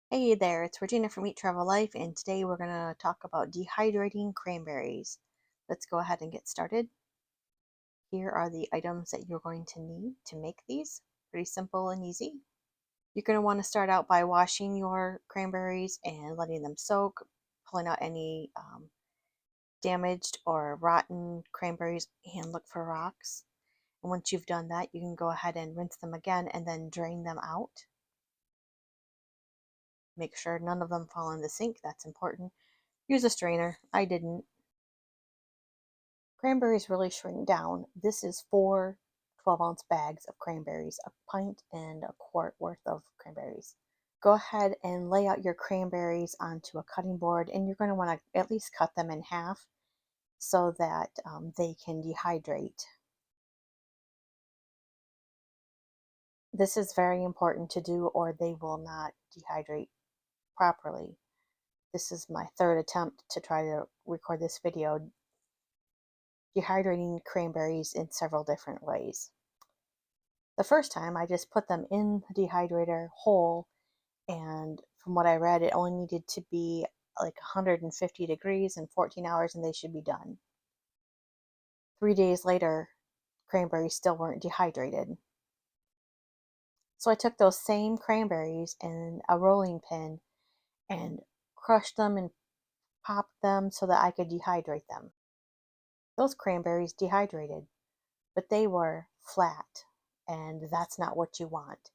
Hey there, it's Regina from Eat Travel Life, and today we're going to talk about dehydrating cranberries. Let's go ahead and get started. Here are the items that you're going to need to make these. Pretty simple and easy. You're going to want to start out by washing your cranberries and letting them soak, pulling out any damaged or rotten cranberries and look for rocks. And once you've done that, you can go ahead and rinse them again and then drain them out. Make sure none of them fall in the sink, that's important. Use a strainer. I didn't. Cranberries really shrink down. This is 4 12-ounce bags of cranberries, a pint and a quart worth of cranberries. Go ahead and lay out your cranberries onto a cutting board, and you're going to want to at least cut them in half so that they can dehydrate. This is very important to do, or they will not dehydrate properly. This is my third attempt to try to record this video dehydrating cranberries in several different ways. The first time I just put them in the dehydrator whole, and from what I read, it only needed to be like 150 degrees in 14 hours and they should be done. 3 days later, cranberries still weren't dehydrated. So I took those same cranberries and a rolling pin and crushed them and popped them so that I could dehydrate them. Those cranberries dehydrated, but they were flat, and that's not what you want.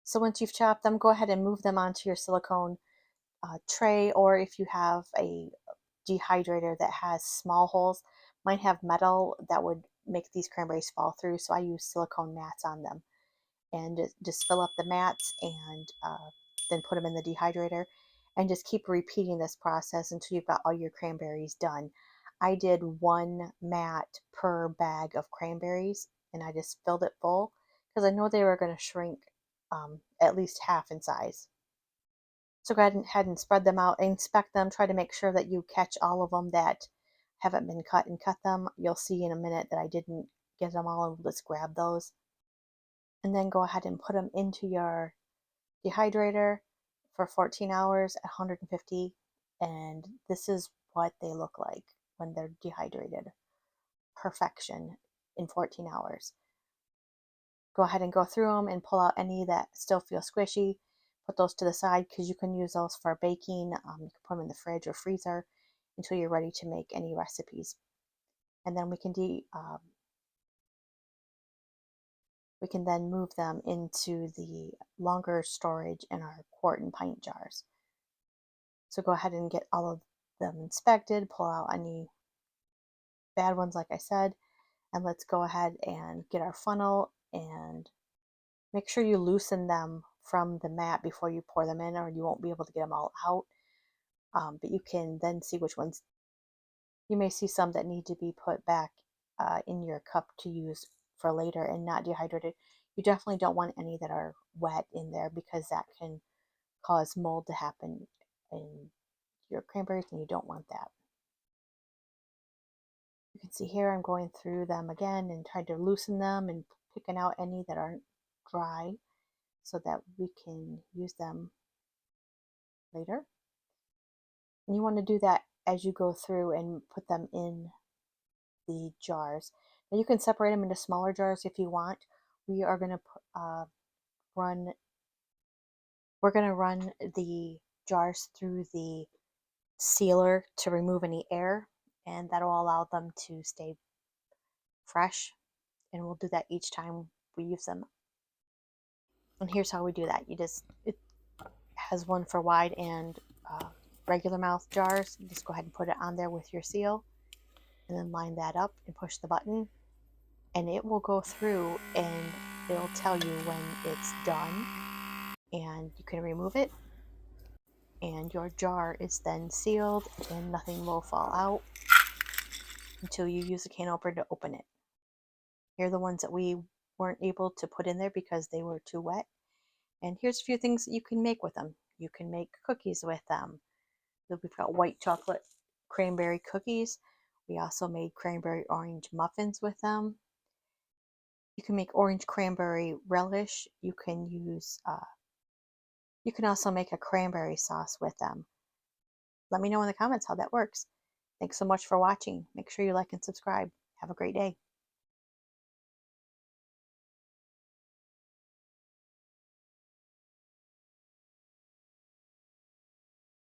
So once you've chopped them, go ahead and move them onto your silicone tray, or if you have a dehydrator that has small holes, mine have metal that would make these cranberries fall through, so I use silicone mats on them. And just fill up the mats and then put them in the dehydrator, and just keep repeating this process until you've got all your cranberries done. I did 1 mat per bag of cranberries, and I just filled it full because I know they were going to shrink at least half in size. So go ahead and spread them out, inspect them, try to make sure that you catch all of them that haven't been cut and cut them. You'll see in a minute that I didn't get them all, and let's grab those. And then go ahead and put them into your dehydrator for 14 hours at 150. And this is what they look like when they're dehydrated. Perfection in 14 hours. Go ahead and go through them and pull out any that still feel squishy. Put those to the side because you can use those for baking. You can put them in the fridge or freezer until you're ready to make any recipes. And then we can then move them into the longer storage in our quart and pint jars. So go ahead and get all of them inspected, pull out any bad ones, like I said, and let's go ahead and get our funnel and make sure you loosen them from the mat before you pour them in, or you won't be able to get them all out. But you can then see which ones. You may see some that need to be put back in your cup to use for later and not dehydrated. You definitely don't want any that are wet in there because that can cause mold to happen in your cranberries, and you don't want that. You can see here I'm going through them again and trying to loosen them and picking out any that aren't dry so that we can use them later. And you want to do that as you go through and put them in the jars. Now you can separate them into smaller jars if you want. We are going to run we're going to run the jars through the sealer to remove any air, and that'll allow them to stay fresh, and we'll do that each time we use them. And here's how we do that. It has one for wide and regular mouth jars. You just go ahead and put it on there with your seal, and then line that up and push the button, and it will go through and it'll tell you when it's done, and you can remove it, and your jar is then sealed and nothing will fall out until you use a can opener to open it. Here are the ones that we weren't able to put in there because they were too wet. And here's a few things that you can make with them. You can make cookies with them. So we've got white chocolate cranberry cookies. We also made cranberry orange muffins with them. You can make orange cranberry relish. You can use You can also make a cranberry sauce with them. Let me know in the comments how that works. Thanks so much for watching. Make sure you like and subscribe. Have a great day.